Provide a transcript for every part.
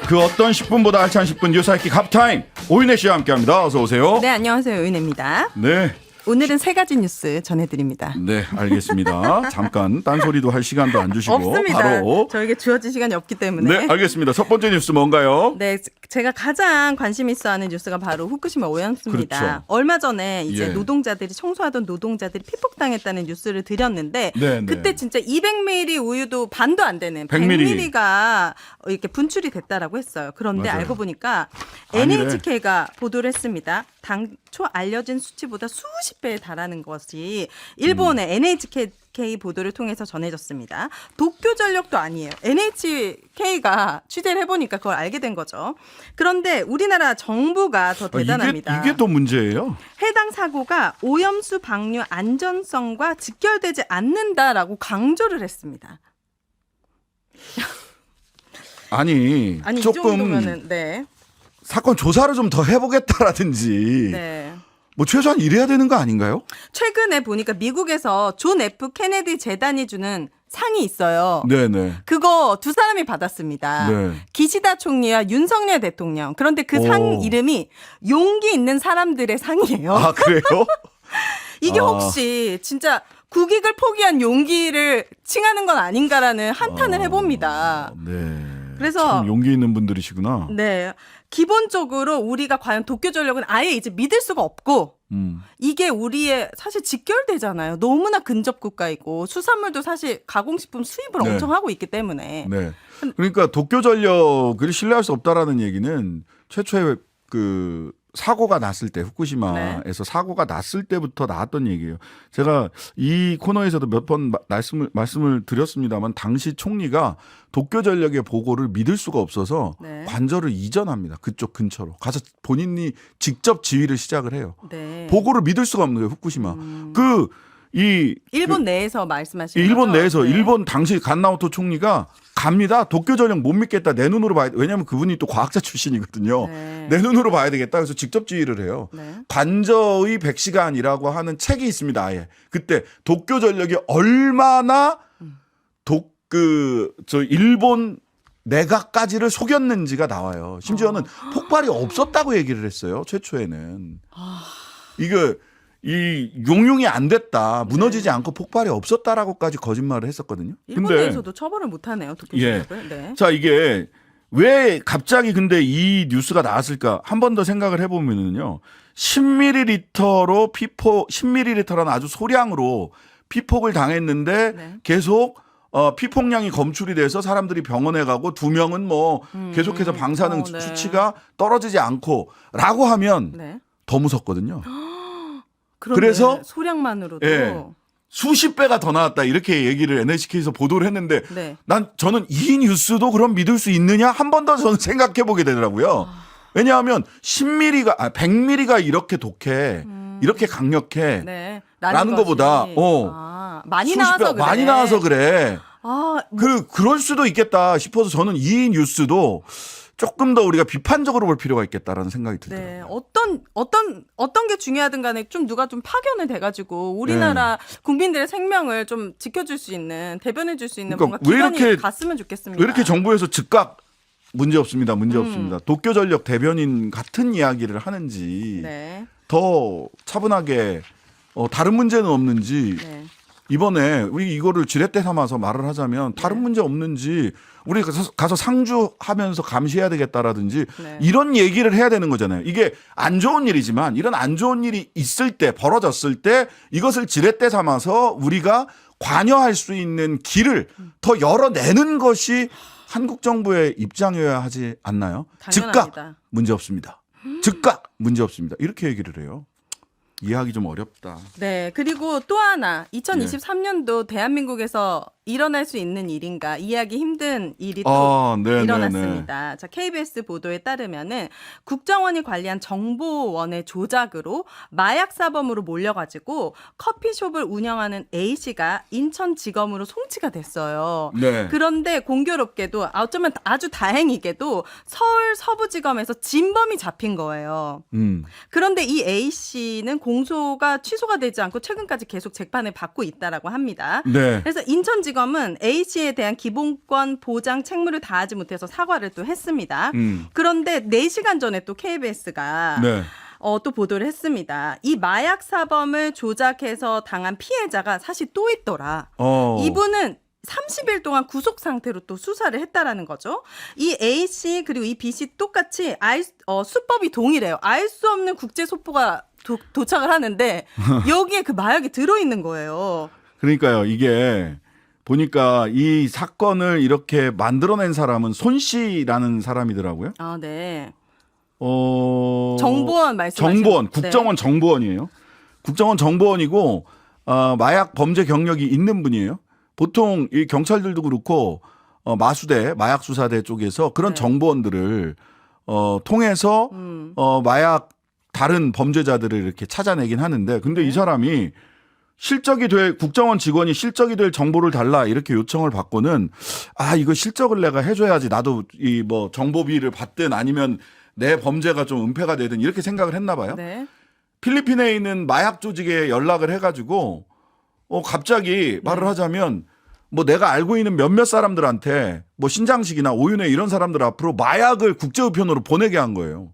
그 어떤 10분보다 알찬 10분 뉴스 알기 갑타임 오윤혜 씨와 함께합니다. 어서 오세요. 네, 안녕하세요. 오윤혜입니다. 네. 오늘은 세 가지 뉴스 전해드립니다. 네, 알겠습니다. 잠깐 딴소리도 할 시간도 안 주시고 없습니다. 바로 저에게 주어진 시간이 없기 때문에. 네, 알겠습니다. 첫 번째 뉴스 뭔가요? 네, 제가 가장 관심 있어하는 뉴스가 바로 후쿠시마 오염수입니다. 그렇죠. 얼마 전에 이제 예. 노동자들이 청소하던 노동자들이 피폭당했다는 뉴스를 드렸는데 네, 그때 네. 진짜 200ml 우유도 반도 안 되는 100ml. 100ml가 이렇게 분출이 됐다라고 했어요. 그런데 맞아요. 알고 보니까 아니래. NHK가 보도를 했습니다. 당초 알려진 수치보다 수십 배에 달하는 것이 일본의 NHK 보도를 통해서 전해졌습니다. 도쿄전력도 아니에요. NHK가 취재를 해보니까 그걸 알게 된 거죠. 그런데 우리나라 정부가 더 대단합니다. 이게 더 문제예요. 해당 사고가 오염수 방류 안전성과 직결되지 않는다라고 강조를 했습니다. 아니 이 조금 정도면은 네. 사건 조사를 좀 더 해보겠다라든지 네. 뭐 최소한 이래야 되는 거 아닌가요? 최근에 보니까 미국에서 존 F 케네디 재단이 주는 상이 있어요. 네네. 그거 두 사람이 받았습니다. 네. 기시다 총리와 윤석열 대통령. 그런데 그 상 오. 이름이 용기 있는 사람들의 상이에요. 아 그래요? 이게 아. 혹시 진짜 국익을 포기한 용기를 칭하는 건 아닌가라는 한탄을 해봅니다. 네. 그래서 참 용기 있는 분들이시구나. 네. 기본적으로 우리가 과연 도쿄전력은 아예 이제 믿을 수가 없고 이게 우리의 사실 직결되잖아요. 너무나 근접 국가이고 수산물도 사실 가공식품 수입을 네. 엄청 하고 있기 때문에. 네. 그러니까 도쿄전력을 신뢰할 수 없다라는 얘기는 최초의 그 사고가 났을 때 후쿠시마에서 사고가 났을 때부터 나왔던 얘기예요. 제가 이 코너에서도 몇 번 말씀을 드렸습니다만 당시 총리가 도쿄전력의 보고를 믿을 수가 없어서 네. 관저를 이전합니다. 그쪽 근처로 가서 본인이 직접 지휘를 시작을 해요. 네. 보고를 믿을 수가 없는 거예요. 후쿠시마. 일본 내에서 말씀하시는 일본 거죠? 내에서 네. 일본 당시 간나오토 총리가 갑니다. 도쿄전력 못 믿겠다. 내 눈으로 봐야 돼. 왜냐하면 그분이 또 과학자 출신이거든요. 네. 내 눈으로 봐야 되겠다. 그래서 직접 지휘를 해요. 네. 관저의 100시간이라고 하는 책이 있습니다. 아예. 그때 도쿄전력이 얼마나 일본 내각까지를 속였는지가 나와요. 심지어는 폭발이 없었다고 얘기를 했어요. 최초에는. 이 용융이 안 됐다. 무너지지 않고 폭발이 없었다라고까지 거짓말을 했었거든요. 일본 내에서도 처벌을 못 하네요. 도쿄전력을. 네. 자, 이게 왜 갑자기 근데 이 뉴스가 나왔을까? 한 번 더 생각을 해보면은요. 10ml로 10ml라는 아주 소량으로 피폭을 당했는데 네. 계속 피폭량이 검출이 돼서 사람들이 병원에 가고 2명은 뭐 계속해서 방사능 네. 수치가 떨어지지 않고라고 하면 네. 더 무섭거든요. 그런데 그래서 소량만으로도 예. 수십 배가 더 나왔다 이렇게 얘기를 NHK에서 보도를 했는데 네. 저는 이 뉴스도 그럼 믿을 수 있느냐 한 번 더 저는 생각해 보게 되더라고요. 왜냐하면 100ml가 이렇게 독해 이렇게 강력해 네. 라는 것보다 많이 수십 나와서 배 그래. 많이 나와서 그래. 뭐 그럴 수도 있겠다 싶어서 저는 이 뉴스도 조금 더 우리가 비판적으로 볼 필요가 있겠다라는 생각이 들더라고요. 네, 어떤 게 중요하든 간에 좀 누가 좀 파견을 돼가지고 우리나라 국민들의 생명을 좀 지켜줄 수 있는, 대변해줄 수 있는 그러니까 뭔가 기관이 왜 이렇게- 갔으면 좋겠습니다. 왜 이렇게 정부에서 즉각 문제 없습니다. 도쿄전력 대변인 같은 이야기를 하는지 네, 더 차분하게 다른 문제는 없는지 네. 이번에 우리 이거를 지렛대 삼아서 말을 하자면 다른 문제 없는지 우리 가서 상주하면서 감시해야 되겠다라든지 네. 이런 얘기를 해야 되는 거잖아요. 이게 안 좋은 일이지만 이런 안 좋은 일이 있을 때 벌어졌을 때 이것을 지렛대 삼아서 우리가 관여할 수 있는 길을 더 열어내는 것이 한국 정부의 입장이어야 하지 않나요? 당연합니다. 즉각 문제 없습니다. 즉각 문제 없습니다. 이렇게 얘기를 해요. 이해하기 좀 어렵다. 네, 그리고 또 하나 2023년도 대한민국에서 일어날 수 있는 일인가 이해하기 힘든 일이 또 네, 일어났습니다. 자, KBS 보도에 따르면은 국정원이 관리한 정보원의 조작으로 마약 사범으로 몰려가지고 커피숍을 운영하는 A 씨가 인천지검으로 송치가 됐어요. 네. 그런데 공교롭게도 어쩌면 아주 다행이게도 서울 서부지검에서 진범이 잡힌 거예요. 그런데 이 A 씨는 공소가 취소가 되지 않고 최근까지 계속 재판을 받고 있다라고 합니다. 네. 그래서 인천지검 서울중앙지검은 A 씨에 대한 기본권 보장 책무를 다하지 못해서 사과를 또 했습니다. 그런데 4시간 전에 또 KBS가 네. 또 보도를 했습니다. 이 마약 사범을 조작해서 당한 피해자가 사실 또 있더라. 이분은 30일 동안 구속 상태로 또 수사를 했다라는 거죠. 이 A 씨 그리고 이 B 씨 똑같이 수법이 동일해요. 알 수 없는 국제 소포가 도착을 하는데 여기에 그 마약이 들어있는 거예요. 그러니까요. 이게 보니까 이 사건을 이렇게 만들어낸 사람은 손 씨라는 사람이더라고요. 아, 네. 정보원 말씀하시는 정보원, 국정원 정보원이에요. 국정원 정보원이고 마약 범죄 경력이 있는 분이에요. 보통 이 경찰들도 그렇고 마수대, 마약 수사대 쪽에서 그런 네. 정보원들을 통해서 마약 다른 범죄자들을 이렇게 찾아내긴 하는데 근데 이 사람이 실적이 될 국정원 직원이 실적이 될 정보를 달라 이렇게 요청을 받고는 이거 실적을 내가 해줘야지 나도 이 뭐 정보비를 받든 아니면 내 범죄가 좀 은폐가 되든 이렇게 생각을 했나 봐요. 네. 필리핀에 있는 마약 조직에 연락을 해가지고 갑자기 말을 하자면 뭐 내가 알고 있는 몇몇 사람들한테 뭐 신장식이나 오윤회 이런 사람들 앞으로 마약을 국제우편으로 보내게 한 거예요.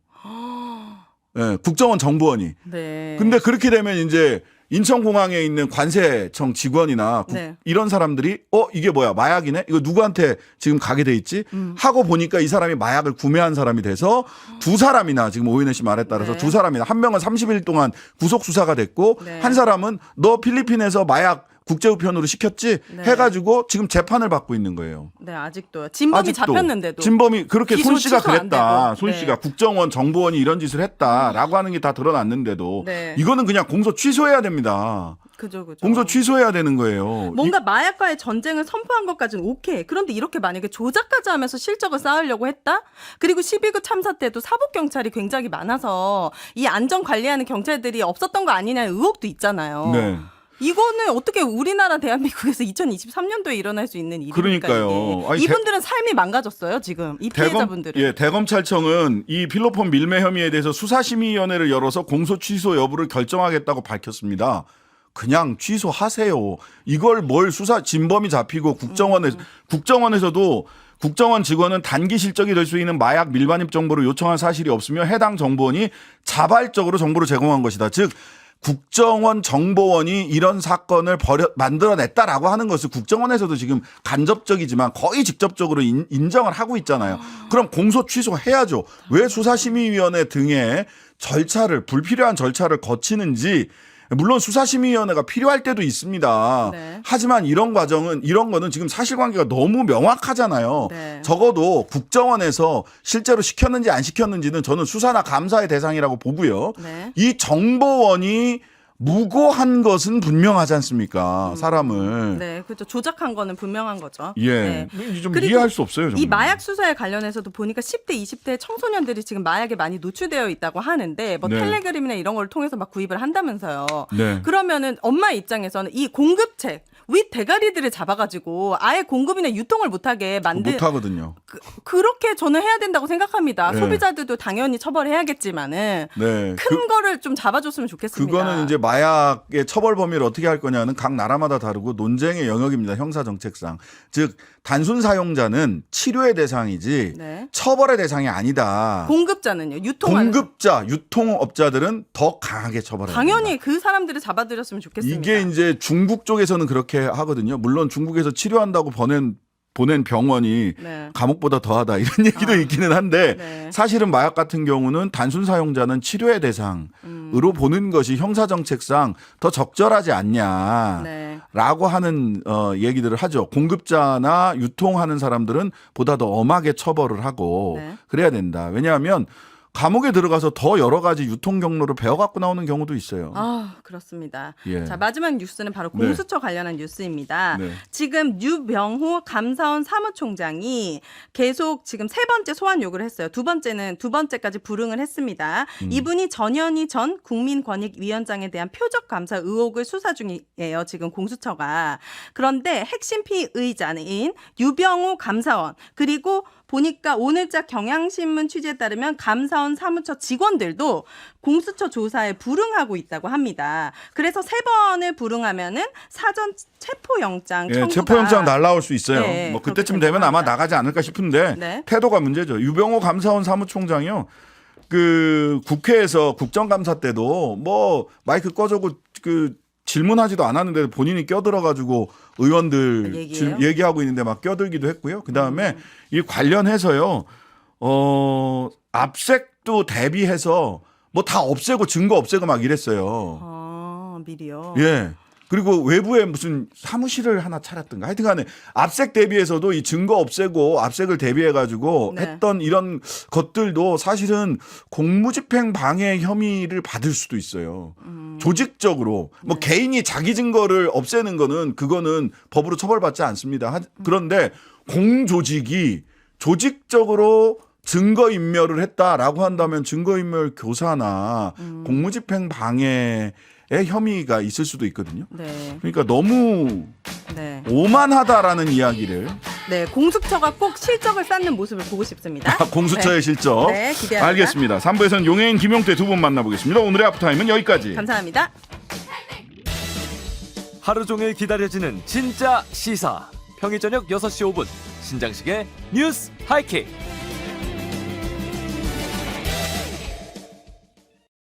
네, 국정원 정보원이. 네. 근데 그렇게 되면 이제 인천공항에 있는 관세청 직원이나 네. 이런 사람들이 이게 뭐야 마약이네 이거 누구한테 지금 가게 돼 있지 하고 보니까 이 사람이 마약을 구매한 사람이 돼서 두 사람이나 지금 오윤혜 씨 말에 따라서 네. 두 사람이나 한 명은 30일 동안 구속 수사가 됐고 네. 한 사람은 너 필리핀에서 마약 국제우편으로 시켰지 네. 해가지고 지금 재판을 받고 있는 거예요. 네, 아직도요. 진범이 아직도. 잡혔는데도. 진범이 그렇게 기소 손 씨가 취소 안 그랬다. 되고. 손 네. 씨가 국정원 정보원이 이런 짓을 했다라고 하는 게 다 드러났는데도 네. 이거는 그냥 공소 취소해야 됩니다. 그죠. 공소 취소해야 되는 거예요. 뭔가 마약과의 전쟁을 선포한 것까지는 오케이. 그런데 이렇게 만약에 조작까지 하면서 실적을 쌓으려고 했다? 그리고 12구 참사 때도 사법경찰이 굉장히 많아서 이 안전 관리하는 경찰들이 없었던 거 아니냐는 의혹도 있잖아요. 네. 이거는 어떻게 우리나라 대한민국에서 2023년도에 일어날 수 있는 일입니까? 그러니까요. 이게? 아니, 이분들은 삶이 망가졌어요. 지금 이 피해자분들은. 대검찰청은 이 필로폰 밀매 혐의에 대해서 수사심의위원회를 열어서 공소 취소 여부를 결정하겠다고 밝혔습니다. 그냥 취소하세요. 이걸 뭘 진범이 잡히고 국정원에서도 국정원 직원은 단기 실적이 될 수 있는 마약 밀반입 정보를 요청한 사실이 없으며 해당 정보원이 자발적으로 정보를 제공한 것이다. 즉 국정원 정보원이 이런 사건을 만들어냈다라고 하는 것을 국정원에서도 지금 간접적이지만 거의 직접적으로 인정을 하고 있잖아요. 그럼 공소 취소해야죠. 왜 수사심의위원회 등의 불필요한 절차를 거치는지 물론 수사심의위원회가 필요할 때도 있습니다. 네. 하지만 이런 거는 지금 사실관계가 너무 명확하잖아요. 네. 적어도 국정원에서 실제로 시켰는지 안 시켰는지는 저는 수사나 감사의 대상이라고 보고요. 네. 이 정보원이 무고한 것은 분명하지 않습니까? 사람을. 네, 그렇죠. 조작한 거는 분명한 거죠. 예. 네. 좀 그리고 이해할 수 없어요. 정말. 이 마약 수사에 관련해서도 보니까 10대, 20대 청소년들이 지금 마약에 많이 노출되어 있다고 하는데 뭐 네. 텔레그램이나 이런 걸 통해서 막 구입을 한다면서요. 네. 그러면은 엄마 입장에서는 이 공급책 윗 대가리들을 잡아가지고 아예 공급이나 유통을 못하게 못하거든요. 그렇게 저는 해야 된다고 생각합니다. 네. 소비자들도 당연히 처벌해야겠지만은 네. 큰 거를 좀 잡아줬으면 좋겠습니다. 그거는 이제 마약의 처벌 범위를 어떻게 할 거냐는 각 나라마다 다르고 논쟁의 영역입니다. 형사 정책상. 즉 단순 사용자는 치료의 대상이지 네. 처벌의 대상이 아니다. 공급자는요. 유통업자들은 더 강하게 처벌해야 당연히 됩니다. 그 사람들을 잡아들였으면 좋겠습니다. 이게 이제 중국 쪽에서는 그렇게 하거든요. 물론 중국에서 치료한다고 보낸 병원이 네. 감옥보다 더하다 이런 얘기도 있기는 한데 네. 사실은 마약 같은 경우는 단순 사용자는 치료의 대상으로 보는 것이 형사정책상 더 적절하지 않냐라고 네. 하는 얘기들을 하죠. 공급자나 유통하는 사람들은 보다 더 엄하게 처벌을 하고 네. 그래야 된다. 왜냐하면 감옥에 들어가서 더 여러 가지 유통 경로를 배워갖고 나오는 경우도 있어요. 아, 그렇습니다. 예. 자, 마지막 뉴스는 바로 네. 공수처 관련한 뉴스입니다. 네. 지금 유병호 감사원 사무총장이 계속 지금 3번째 소환 요구를 했어요. 두 번째까지 불응을 했습니다. 이분이 전현희 전 국민권익위원장에 대한 표적 감사 의혹을 수사 중이에요. 지금 공수처가. 그런데 핵심 피의자인 유병호 감사원 그리고 보니까 오늘자 경향신문 취재에 따르면 감사원 사무처 직원들도 공수처 조사에 불응하고 있다고 합니다. 그래서 3번을 불응하면은 사전 체포영장 청구가 체포영장 날라올 수 있어요. 네, 뭐 그때쯤 그렇게 되면 아마 합니다. 나가지 않을까 싶은데 네. 태도가 문제죠. 유병호 감사원 사무총장이요. 그 국회에서 국정감사 때도 뭐 마이크 꺼져고 그 질문하지도 않았는데 본인이 껴들어가지고 의원들 얘기해요? 얘기하고 있는데 막 껴들기도 했고요. 그 다음에 이 관련해서요, 압색도 대비해서 뭐 다 없애고 증거 없애고 막 이랬어요. 미리요. 예. 그리고 외부에 무슨 사무실을 하나 차렸던가 하여튼간에 압색 대비해서도 이 증거 없애고 압색을 대비해가지고 네. 했던 이런 것들도 사실은 공무집행 방해 혐의를 받을 수도 있어요. 조직적으로 뭐 개인이 자기 증거를 없애는 거는 그거는 법으로 처벌받지 않습니다. 그런데 공조직이 조직적으로 증거인멸을 했다라고 한다면 증거인멸 교사나 공무집행 방해의 혐의가 있을 수도 있거든요. 네. 그러니까 너무 네. 오만하다라는 이야기를 네, 공수처가 꼭 실적을 쌓는 모습을 보고 싶습니다. 공수처의 실적. 네, 기대합니다. 알겠습니다. 3부에서는 용해인 김용태 두 분 만나보겠습니다. 오늘의 아프타임은 여기까지. 감사합니다. 하루 종일 기다려지는 진짜 시사. 평일 저녁 6시 5분 신장식의 뉴스 하이킥.